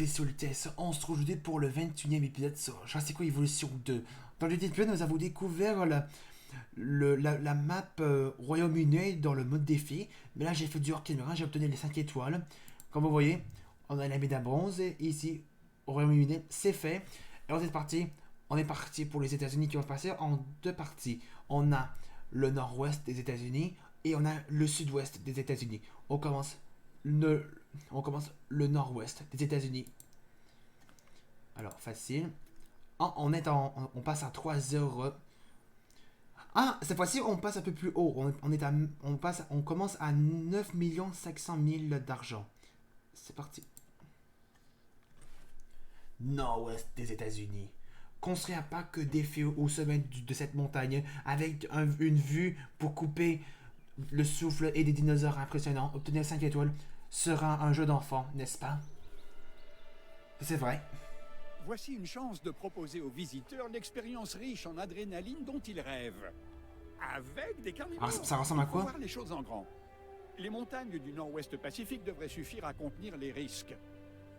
écoutez sur le TS, on se retrouve pour le 21e épisode sur je sais quoi Evolution 2. Dans le épisode, nous avons découvert la map Royaume-Uni dans le mode défi. Mais là, j'ai fait du hors caméra, j'ai obtenu les 5 étoiles. Comme vous voyez, on a la médaille bronze. Et ici, au Royaume-Uni, c'est fait. Et on est parti pour les États-Unis qui vont passer en deux parties. On a le nord-ouest des États-Unis et on a le sud-ouest des États-Unis. Le, on commence le nord-ouest des États-Unis. Alors, facile. On passe à 3 heures. Ah, cette fois-ci, on passe un peu plus haut. On commence à 9 500 000 d'argent. C'est parti. Nord-ouest des États-Unis. Construit un parc défi au sommet de cette montagne avec une vue pour couper le souffle et des dinosaures impressionnants. Obtenir 5 étoiles sera un jeu d'enfant, n'est-ce pas? C'est vrai. Voici une chance de proposer aux visiteurs l'expérience riche en adrénaline dont ils rêvent. Avec des carnivores. Alors, ça ressemble à quoi? Pour voir les choses en grand. Les montagnes du nord-ouest Pacifique devraient suffire à contenir les risques.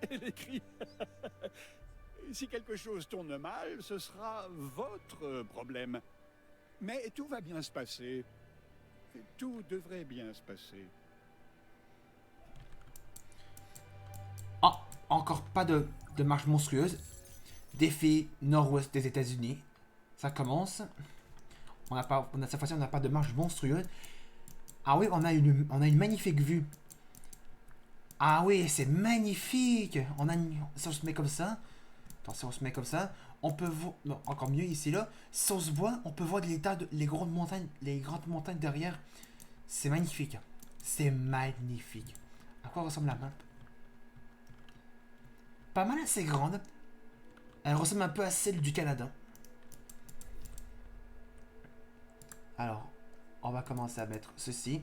Et les cris. Si quelque chose tourne mal, ce sera votre problème. Mais tout va bien se passer. Tout devrait bien se passer. Oh, encore pas de marche monstrueuse. Défi nord-ouest des États-Unis. Ça commence. Cette fois-ci, on n'a pas de marche monstrueuse. Ah oui, on a une magnifique vue. Ah oui, c'est magnifique. Si on se met comme ça. Attends, si on se met comme ça, on peut voir. Non, encore mieux ici là. Si on se voit, on peut voir les grandes montagnes derrière. C'est magnifique. C'est magnifique. À quoi ressemble la map? Pas mal assez grande. Elle ressemble un peu à celle du Canada. Alors, on va commencer à mettre ceci.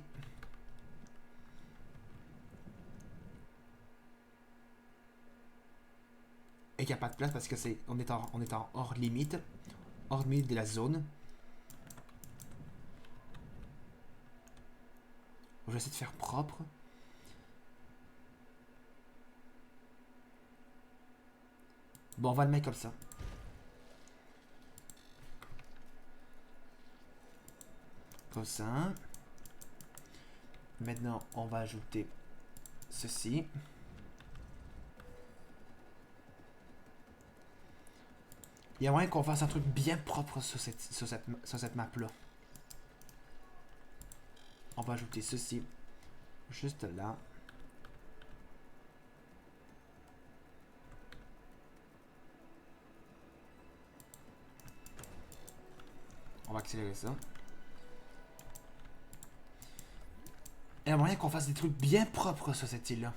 Et qu'il n'y a pas de place parce que on est en hors limite de la zone. Je vais essayer de faire propre. Bon, on va le mettre comme ça. Comme ça. Maintenant, on va ajouter ceci. Il y a moyen qu'on fasse un truc bien propre sur cette map-là. On va ajouter ceci. Juste là. On va accélérer ça. Il y a moyen qu'on fasse des trucs bien propres sur cette île-là.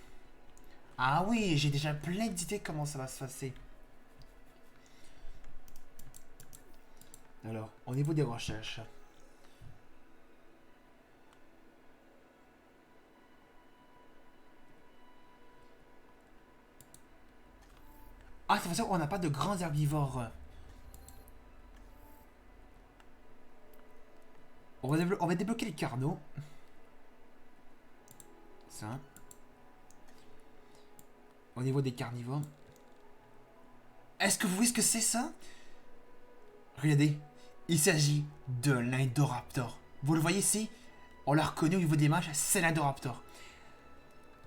Ah oui, j'ai déjà plein d'idées comment ça va se passer. Alors, au niveau des recherches. Ah, c'est pour ça qu'on n'a pas de grands herbivores. On va débloquer les carnaux. Ça. Au niveau des carnivores. Est-ce que vous voyez ce que c'est ça? Regardez. Il s'agit de l'Indoraptor. Vous le voyez ici? On l'a reconnu au niveau des images, c'est l'Indoraptor.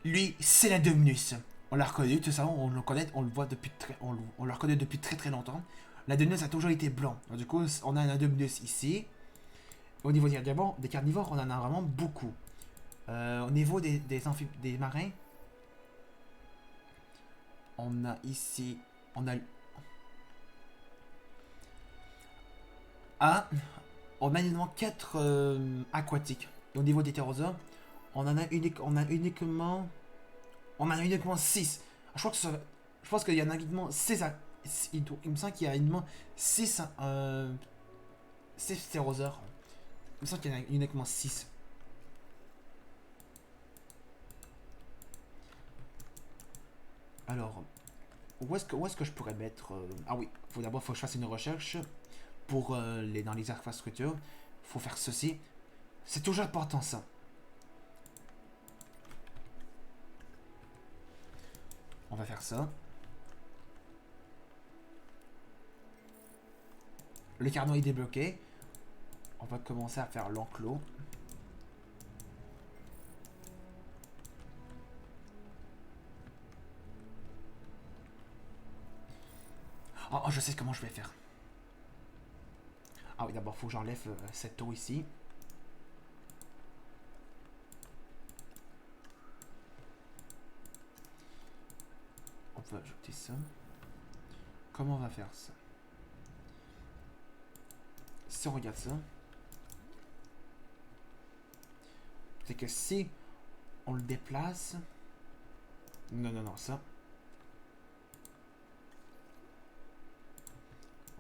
Lui, c'est l'Indominus. On l'a reconnu, tout ça, on le connaît, on le voit depuis on le reconnaît depuis très longtemps. L'Indominus a toujours été blanc. Alors, du coup, on a un Indominus ici. Au niveau des carnivores, on en a vraiment beaucoup. Au niveau des marins, on a ici, on a uniquement 4 aquatiques. Et au niveau des ptérosaures, on a uniquement 6. Je pense qu'il y en a uniquement 6. Il me semble qu'il y a uniquement 6 ptérosaures. Il me semble qu'il y en a uniquement 6. Alors, où est-ce que je pourrais mettre... Ah oui, d'abord, il faut que je fasse une recherche pour dans les infrastructures. Il faut faire ceci. C'est toujours important, ça. On va faire ça. Le carnet est débloqué. On va commencer à faire l'enclos. Oh, je sais comment je vais faire. Ah oui, d'abord, il faut que j'enlève cette eau ici. On va ajouter ça. Comment on va faire ça? Si on regarde ça, c'est que si on le déplace... Non, non, non, ça.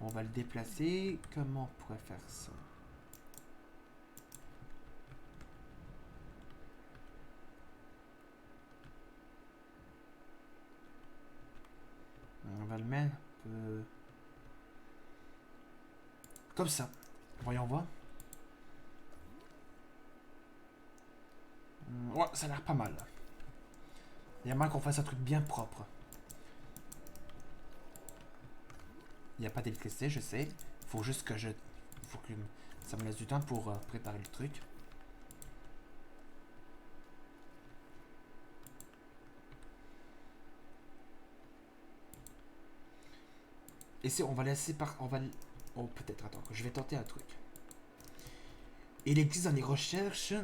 On va le déplacer. Comment on pourrait faire ça? On va le mettre un peu... Comme ça. Voyons voir. Ouais, ça a l'air pas mal. Il y a mal qu'on fasse un truc bien propre. Il n'y a pas d'électricité, je sais. Faut juste que je... Faut que ça me laisse du temps pour préparer le truc. Et si on va laisser par... On va... Oh, peut-être, attends. Je vais tenter un truc. Il existe dans les recherches...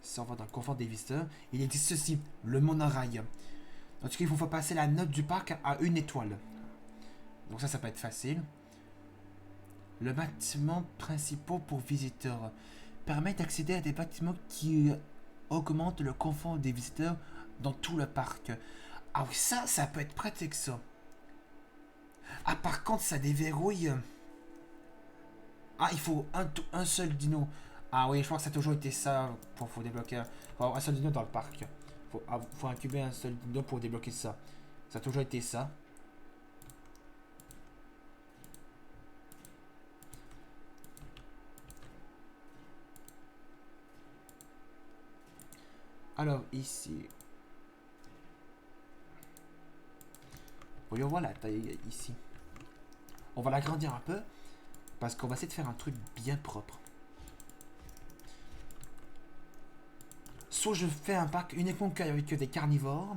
Si on va dans le confort des visiteurs, il existe ceci, le monorail. En tout cas, il faut faire passer la note du parc à 1 étoile. Donc ça peut être facile. Le bâtiment principal pour visiteurs permet d'accéder à des bâtiments qui augmentent le confort des visiteurs dans tout le parc. Ah oui, ça peut être pratique, ça. Ah, par contre, ça déverrouille. Ah, il faut un seul dino. Ah oui, je crois que ça a toujours été ça pour faut débloquer. Faut avoir un seul dino dans le parc. Faut incuber un seul dino pour débloquer ça. Ça a toujours été ça. Alors, ici. Voyons voir la taille ici. On va l'agrandir un peu. Parce qu'on va essayer de faire un truc bien propre. Soit je fais un parc uniquement avec des carnivores.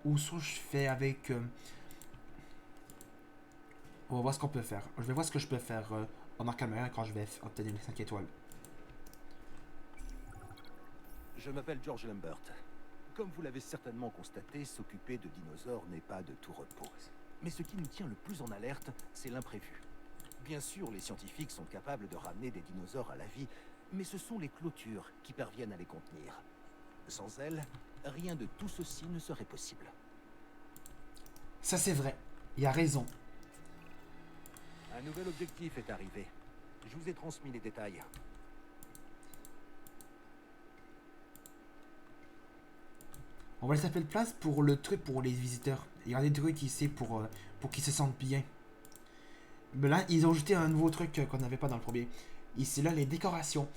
Ou soit je fais avec... On va voir ce qu'on peut faire. Je vais voir ce que je peux faire en arcade quand je vais obtenir les 5 étoiles. Je m'appelle George Lambert. Comme vous l'avez certainement constaté, s'occuper de dinosaures n'est pas de tout repos. Mais ce qui nous tient le plus en alerte, c'est l'imprévu. Bien sûr, les scientifiques sont capables de ramener des dinosaures à la vie, mais ce sont les clôtures qui parviennent à les contenir. Sans elles, rien de tout ceci ne serait possible. Ça c'est vrai, il a raison. Un nouvel objectif est arrivé. Je vous ai transmis les détails. On va laisser un peu de place pour le truc pour les visiteurs. Il y a des trucs ici pour qu'ils se sentent bien. Mais là, ils ont ajouté un nouveau truc qu'on n'avait pas dans le premier. Ici, là, les décorations.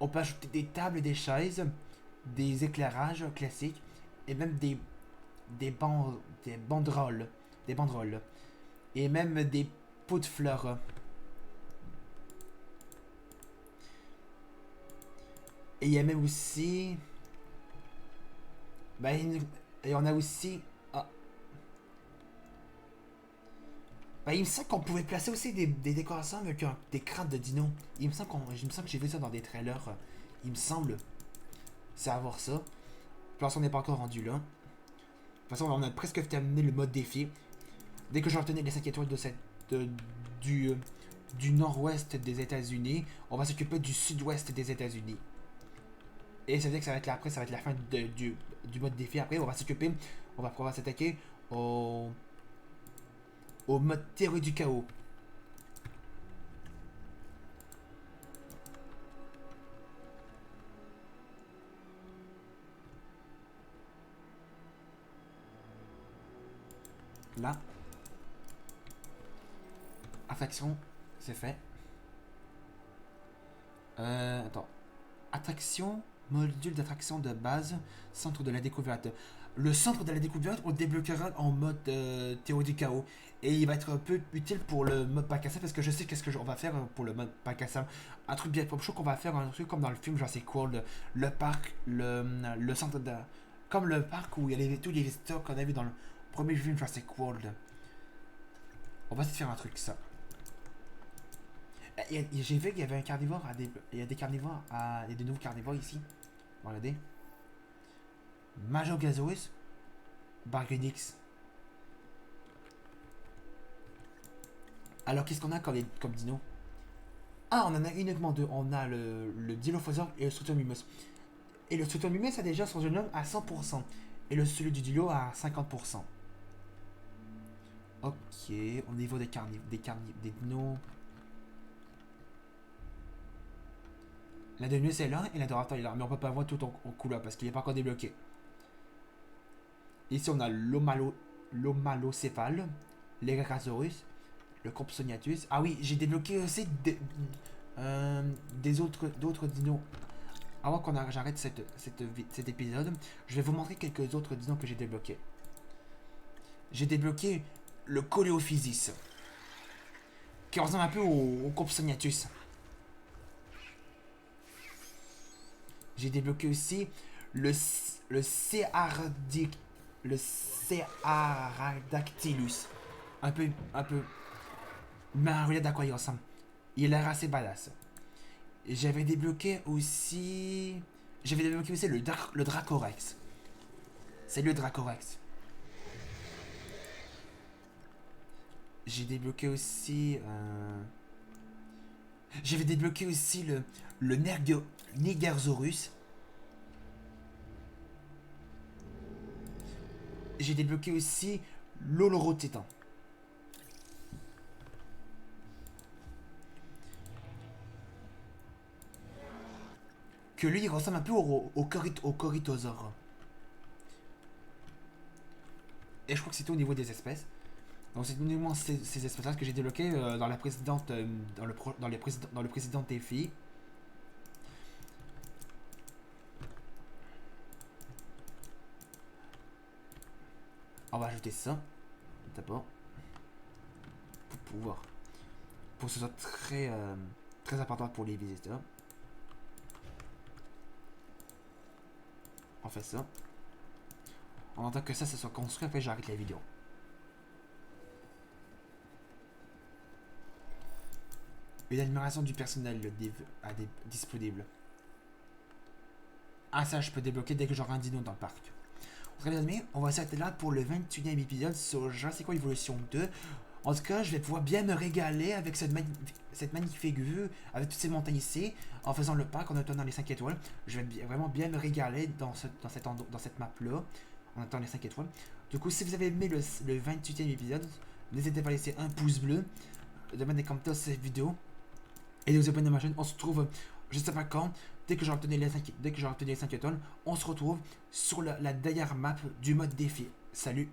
On peut ajouter des tables et des chaises, des éclairages classiques, et même des banderoles. Des banderoles. Et même des pots de fleurs. Et il y a même aussi... Ben, et on a aussi... Ah. Ben, il me semble qu'on pouvait placer aussi des décorations avec des crânes de dino. Il me semble que j'ai vu ça dans des trailers. Il me semble. C'est à voir ça. Pour l'instant, on n'est pas encore rendu là. De toute façon, on a presque terminé le mode défi. Dès que j'ai obtenu les 5 étoiles du nord-ouest des États-Unis, on va s'occuper du sud-ouest des États-Unis. Et ça veut dire que ça va être après, ça va être la fin du mode défi. Après, on va pouvoir s'attaquer au mode théorie du chaos. Là. Attraction, c'est fait. Attends. Attraction, module d'attraction de base, centre de la découverte. Le centre de la découverte, on le débloquera en mode théorie du chaos. Et il va être un peu utile pour le mode bac à sable parce que je sais qu'est-ce que on va faire pour le mode bac à sable. Un truc bien propre, je crois qu'on va faire un truc comme dans le film, genre c'est quoi, le parc, le centre de... Comme le parc où il y avait tous les visiteurs qu'on a vu dans le premier film Jurassic World. On va essayer de faire un truc ça. J'ai vu qu'il y avait un carnivore il y a des carnivores il y a de nouveaux carnivores ici. Regardez. Majorgasaurus, Bargonix. Alors qu'est-ce qu'on a comme dino? Ah, on en a uniquement deux. On a le Dilophosaure et le Struthiomimus. Et le Struthiomimus a déjà son génome à 100%. Et celui du Dilo à 50%. Ok, au niveau des dinos. La Demus est là et l'Adorator est là. Mais on peut pas voir tout en couleur parce qu'il n'est pas encore débloqué. Ici on a l'Omalocéphale, l'Erasaurus, le Compsognathus. Ah oui, j'ai débloqué aussi d'autres dinos. Avant qu'on j'arrête cet épisode, je vais vous montrer quelques autres dinos que j'ai débloqués. J'ai débloqué le Coleophysis, qui ressemble un peu au Compsognathus. J'ai débloqué aussi le Cearadactylus. Un peu. Mais regarde à quoi il ressemble. Il a l'air assez badass. J'avais débloqué aussi le Dracorex. C'est le Dracorex. J'ai débloqué aussi. J'avais débloqué aussi le Nigersaurus. J'ai débloqué aussi l'Olorotitan. Que lui, il ressemble un peu au Corythosaure. Et je crois que c'était au niveau des espèces. Donc c'est uniquement ces espèces-là que j'ai débloquées dans la précédente, dans le précédent défi. On va ajouter ça d'abord pour que ce soit très important pour les visiteurs. On fait ça. On entend que ça soit construit, après j'arrête la vidéo. Une admiration du personnel disponible. Ah ça je peux débloquer dès que j'aurai un dino dans le parc. Très bien amis, on va s'arrêter là pour le 21e épisode sur Jurassic World Evolution 2. En tout cas, je vais pouvoir bien me régaler avec cette magnifique vue, avec toutes ces montagnes ici, en faisant le parc, en attendant les 5 étoiles. Je vais vraiment bien me régaler dans cette map-là, en attendant les 5 étoiles. Du coup, si vous avez aimé le 28e épisode, n'hésitez pas à laisser un pouce bleu, de mettre des commentaires sur cette vidéo, et de vous abonner à ma chaîne. On se retrouve, je sais pas quand, dès que j'aurai obtenu les 5 étoiles, on se retrouve sur la dernière map du mode défi. Salut!